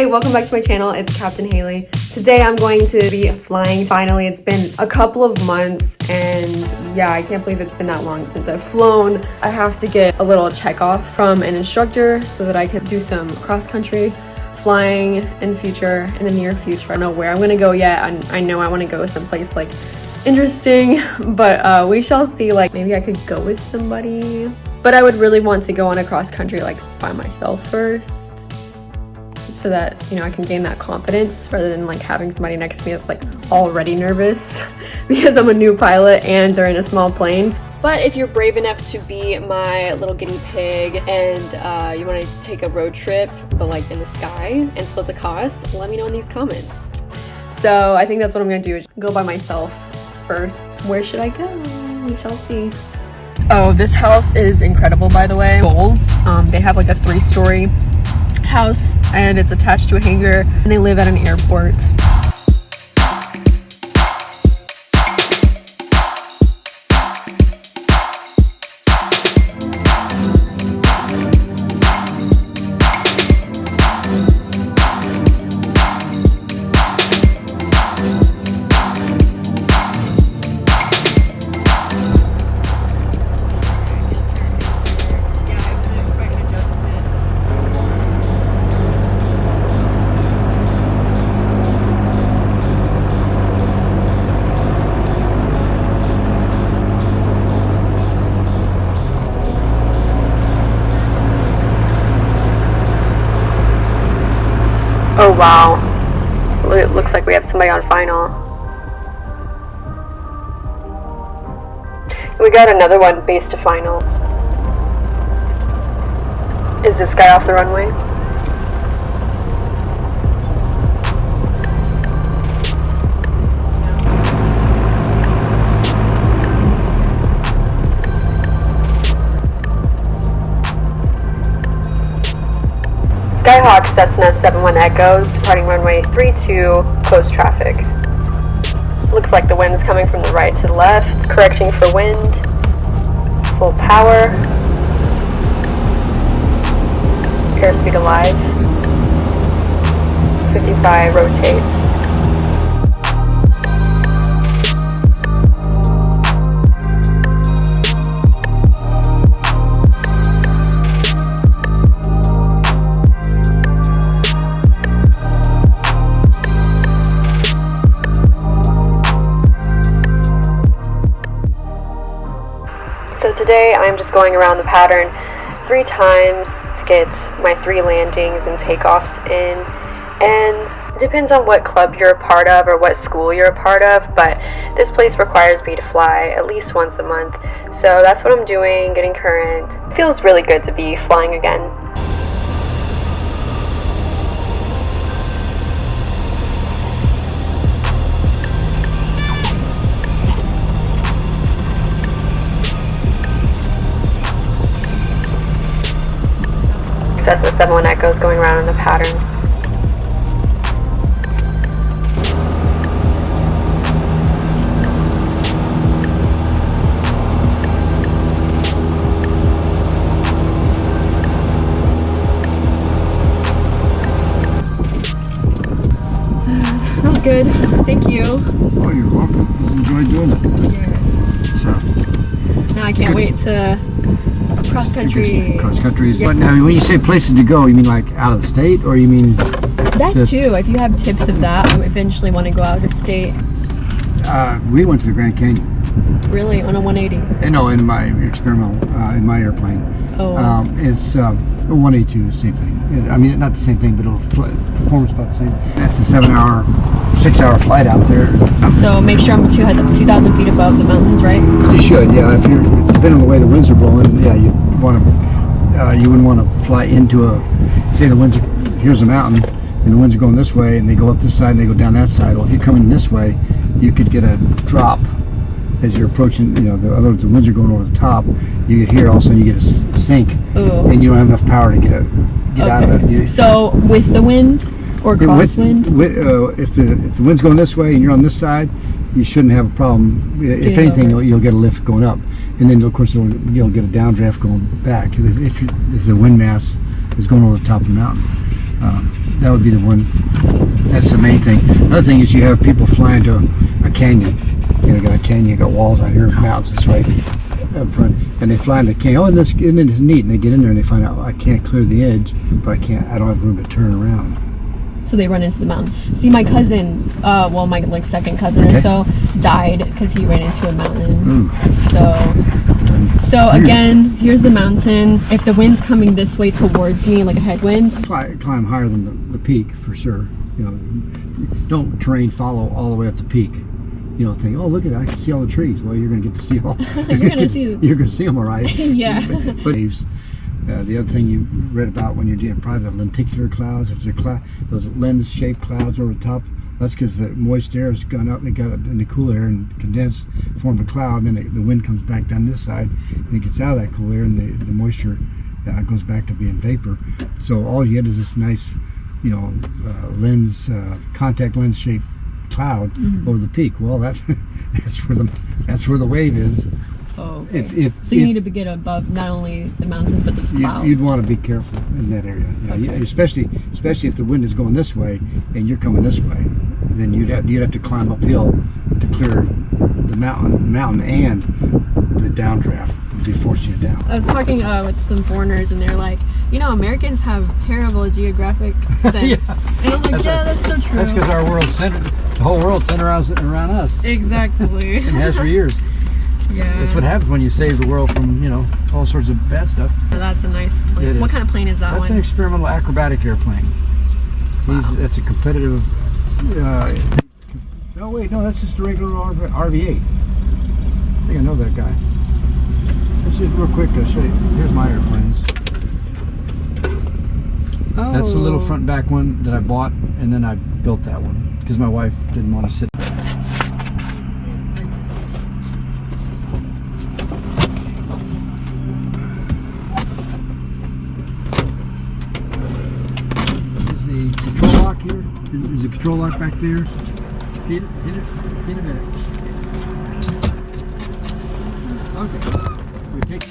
Hey, welcome back to my channel. It's Captain Haley. Today I'm going to be flying. Finally, it's been a couple of months and yeah, I can't believe it's been that long since I've flown. I have to get a little check off from an instructor so that I can do some cross-country flying in the near future. I don't know where I'm gonna go yet. I know I want to go someplace like interesting, but we shall see. Like maybe I could go with somebody, but I would really want to go on a cross-country like by myself first, so that, you know, I can gain that confidence rather than like having somebody next to me that's like already nervous because I'm a new pilot and they're in a small plane. But if you're brave enough to be my little guinea pig and you want to take a road trip but like in the sky and split the cost, let me know in these comments. So I think that's what I'm gonna do, is go by myself first. Where should I go? We shall see. Oh, this house is incredible, by the way. Bowls, they have like a 3-story house and it's attached to a hangar and they live at an airport. Oh wow, it looks like we have somebody on final. We got another one base to final. Is this guy off the runway? Skyhawk Cessna 71 Echo, departing runway 32, close traffic. Looks like the wind's coming from the right to the left. Correcting for wind. Full power. Airspeed alive. 55, rotate. So today I'm just going around the pattern 3 times to get my 3 landings and takeoffs in, and it depends on what club you're a part of or what school you're a part of, but this place requires me to fly at least once a month, so that's what I'm doing, getting current. It feels really good to be flying again. Cessna 71 Echo is going around in the pattern. That was good. Thank you. Oh, you're welcome. Enjoy doing it. Yes. So, now I can't wait to cross country. Cross country. Yeah. But now, when you say places to go, you mean like out of the state, or you mean that just, too? If you have tips of that, I eventually want to go out of state. We went to the Grand Canyon. Really, on a 180? No, in my experimental, in my airplane. Oh. Wow. It's a 182 is the same thing. I mean, not the same thing, but performance about the same. That's a 7-hour, 6-hour flight out there. So make sure I'm 2,000 feet above the mountains, right? You should, yeah. If you're, depending on the way the winds are blowing, yeah, you want to. You wouldn't want to fly into say the winds. Here's a mountain, and the winds are going this way, and they go up this side, and they go down that side. Well, if you're coming this way, you could get a drop as you're approaching. You know, the winds are going over the top. You get here, all of a sudden you get a sink, and you don't have enough power to get out of it. So with the wind or crosswind? If the wind's going this way and you're on this side, you shouldn't have a problem. If anything, you'll get a lift going up, and then of course you'll get a downdraft going back if the wind mass is going over the top of the mountain. That would be the one. That's the main thing. Another thing is you have people flying to a canyon. You know, got a canyon, you got walls out here, mountains, it's right up front, and they fly into the canyon. Oh, and this is neat. And they get in there and they find out, I can't clear the edge, but I don't have room to turn around. So they run into the mountain. See, my cousin, well, my like second cousin or so, died because he ran into a mountain. So again, here's the mountain. If the wind's coming this way towards me, like a headwind, Climb higher than the peak for sure. You know, don't terrain follow all the way up the peak. You know, think, oh, look at it, I can see all the trees. Well, you're going to get to see all. You're going to see them, all right. Yeah. But the other thing you read about when you're doing private lenticular clouds, if there's those lens-shaped clouds over the top, that's because the moist air has gone up and got in the cool air and condensed, formed a cloud. And then the wind comes back down this side, and it gets out of that cool air, and the moisture goes back to being vapor. So all you get is this nice, you know, contact lens-shaped cloud over the peak. Well, that's where the wave is. Oh, okay. So you need to get above not only the mountains but those clouds. You'd want to be careful in that area, you know, especially if the wind is going this way and you're coming this way. Then you'd have to climb uphill to clear the mountain and the downdraft would be forcing you down. I was talking with some foreigners and they're like, you know, Americans have terrible geographic sense. Yeah. And I'm like, that's so true. That's because the whole world's centered around us. Exactly. And has for years. Yeah. That's what happens when you save the world from, you know, all sorts of bad stuff. That's a nice plane. What kind of plane is that one? That's an experimental acrobatic airplane. Wow. It's a competitive. No, wait, no, that's just a regular RV-8. I think I know that guy. Let's just real quick show you. Here's my airplanes. Oh. That's the little front back one that I bought, and then I built that one because my wife didn't want to sit. Control lock here. There's a control lock back there. See it? See it in a minute. Okay. We take.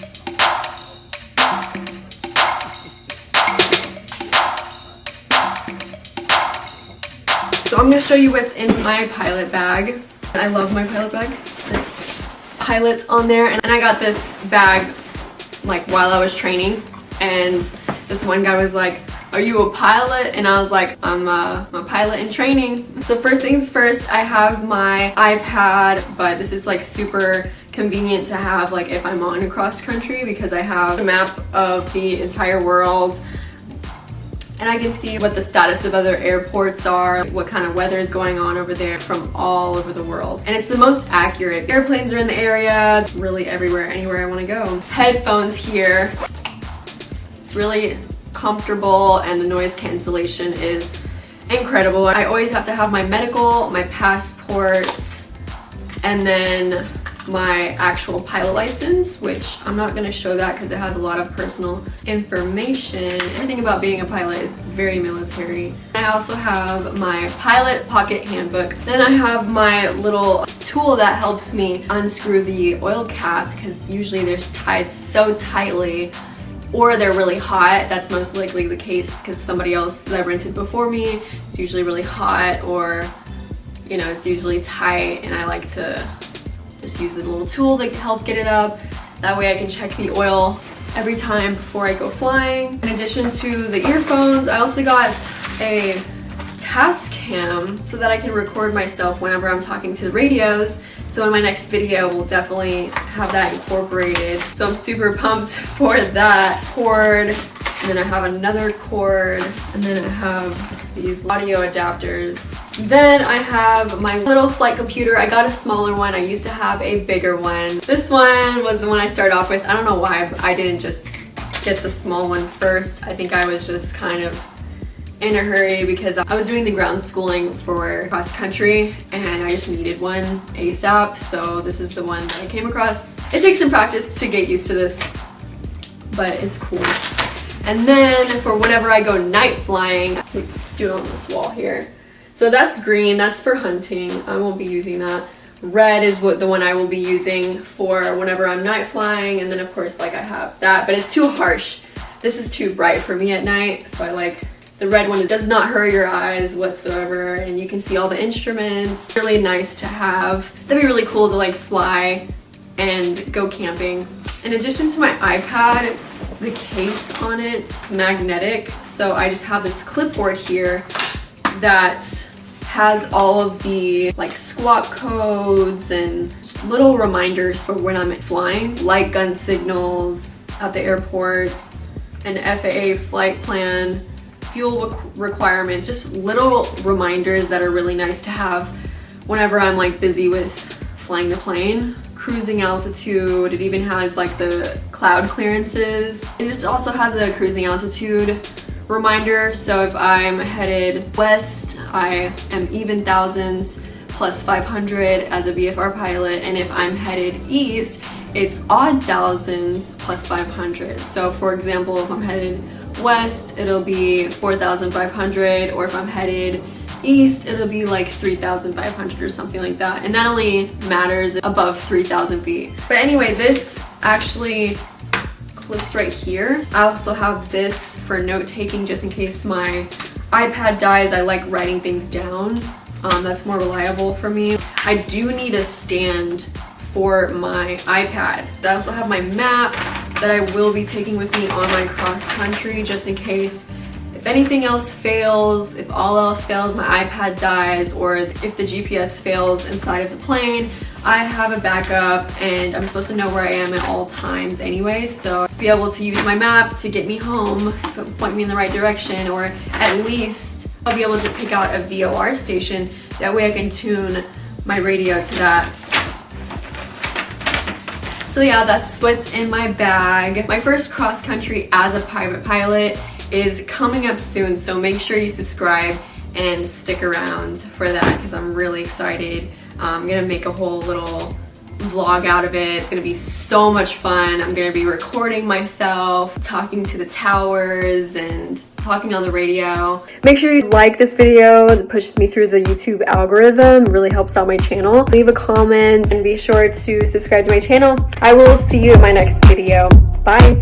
So I'm going to show you what's in my pilot bag. I love my pilot bag. This pilot's on there, and I got this bag like while I was training, and this one guy was like, "Are you a pilot?" And I was like, I'm a pilot in training. So first things first, I have my iPad, but this is like super convenient to have like if I'm on a cross country because I have a map of the entire world and I can see what the status of other airports are, what kind of weather is going on over there from all over the world. And it's the most accurate. Airplanes are in the area, really everywhere, anywhere I want to go. Headphones here. It's really comfortable and the noise cancellation is incredible. I always have to have my medical, my passports, and then my actual pilot license, which I'm not going to show that because it has a lot of personal information. Everything about being a pilot is very military. I also have my pilot pocket handbook. Then I have my little tool that helps me unscrew the oil cap because usually they're tied so tightly, or they're really hot. That's most likely the case because somebody else that rented before me, it's usually really hot, or you know, it's usually tight, and I like to just use the little tool to help get it up. That way I can check the oil every time before I go flying. In addition to the earphones, I also got a Tascam so that I can record myself whenever I'm talking to the radios. So in my next video, we'll definitely have that incorporated. So I'm super pumped for that cord. And then I have another cord, and then I have these audio adapters. Then I have my little flight computer. I got a smaller one. I used to have a bigger one. This one was the one I started off with. I don't know why I didn't just get the small one first. I think I was just kind of in a hurry because I was doing the ground schooling for cross country and I just needed one ASAP. So this is the one that I came across. It takes some practice to get used to this, but it's cool. And then for whenever I go night flying, I do it on this wall here. So that's green, that's for hunting. I won't be using that. Red is the one I will be using for whenever I'm night flying. And then of course, like I have that, but it's too harsh. This is too bright for me at night. So I like The red one does not hurt your eyes whatsoever, and you can see all the instruments. Really nice to have. That'd be really cool to like fly and go camping. In addition to my iPad, the case on it's magnetic, so I just have this clipboard here that has all of the like squawk codes and just little reminders for when I'm flying, like gun signals at the airports, an FAA flight plan, fuel requirements, just little reminders that are really nice to have whenever I'm like busy with flying the plane. Cruising altitude, it even has like the cloud clearances, and it also has a cruising altitude reminder. So if I'm headed west, I am even thousands plus 500 as a VFR pilot, and if I'm headed east, it's odd thousands plus 500. So for example, if I'm headed west, it'll be 4,500, or if I'm headed east, it'll be like 3,500 or something like that, and that only matters above 3,000 feet. But anyway, this actually clips right here. I also have this for note taking, just in case my iPad dies. I like writing things down. That's more reliable for me. I do need a stand for my iPad. I also have my map that I will be taking with me on my cross country, just in case if anything else fails, if all else fails, my iPad dies, or if the GPS fails inside of the plane, I have a backup, and I'm supposed to know where I am at all times anyway, so to be able to use my map to get me home, point me in the right direction, or at least I'll be able to pick out a VOR station. That way I can tune my radio to that. So yeah, that's what's in my bag. My first cross country as a private pilot is coming up soon, so make sure you subscribe and stick around for that, because I'm really excited. I'm gonna make a whole little vlog out of it. It's gonna be so much fun. I'm gonna be recording myself, talking to the towers and talking on the radio. Make sure you like this video. It pushes me through the YouTube algorithm. It really helps out my channel. Leave a comment and be sure to subscribe to my channel. I will see you in my next video. Bye.